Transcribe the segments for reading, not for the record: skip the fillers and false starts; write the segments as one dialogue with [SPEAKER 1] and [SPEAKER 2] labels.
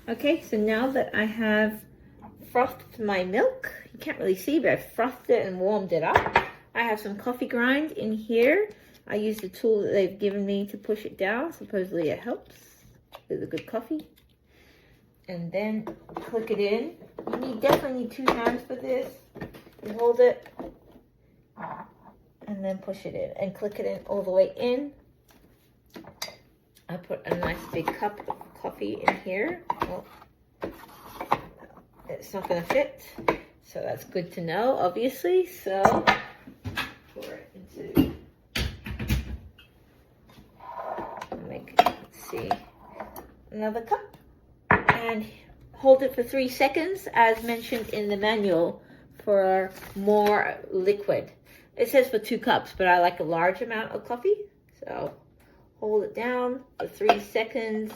[SPEAKER 1] Okay, so now that I have frothed my milk, you can't really see, but I've frothed it and warmed it up. I have some coffee grind in here. I use the tool that they've given me to push it down. Supposedly it helps with a good coffee. And then click it in. You definitely need 2 hands for this. You hold it and then push it in and click it in all the way in. I put a nice big cup of coffee in here. Well, it's not going to fit, so that's good to know, obviously. So pour it into, let's see, another cup, and hold it for 3 seconds as mentioned in the manual for more liquid. It says for 2 cups, but I like a large amount of coffee, so hold it down for 3 seconds.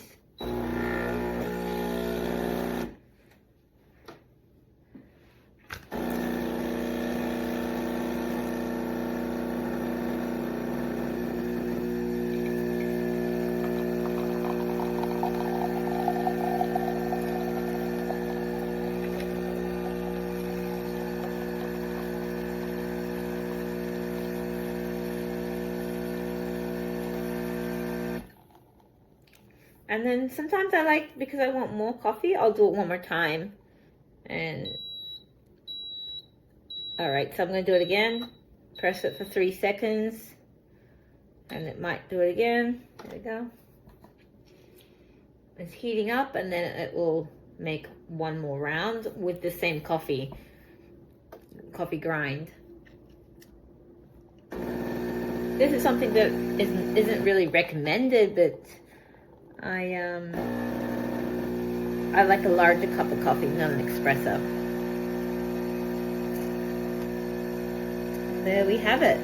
[SPEAKER 1] And then sometimes I like, because I want more coffee, I'll do it one more time. And all right, so I'm going to do it again. Press it for 3 seconds. And it might do it again. There we go. It's heating up, and then it will make one more round with the same coffee grind. This is something that isn't really recommended, but I like a larger cup of coffee, not an espresso. There we have it.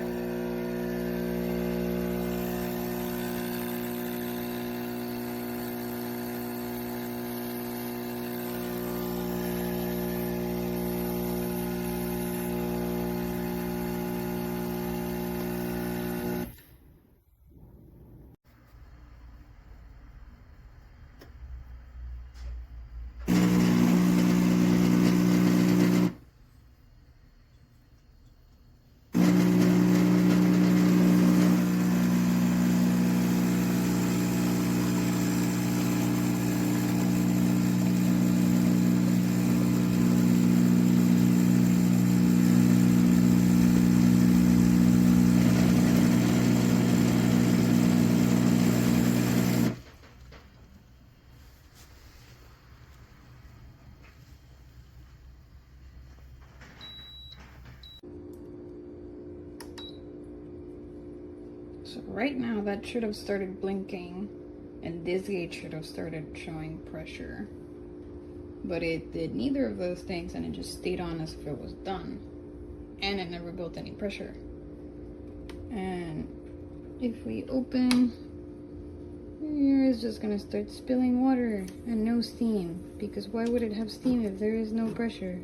[SPEAKER 2] So right now that should have started blinking and this gauge should have started showing pressure. But it did neither of those things and it just stayed on as if it was done. And it never built any pressure. And if we open, here it's just gonna start spilling water and no steam. Because why would it have steam if there is no pressure?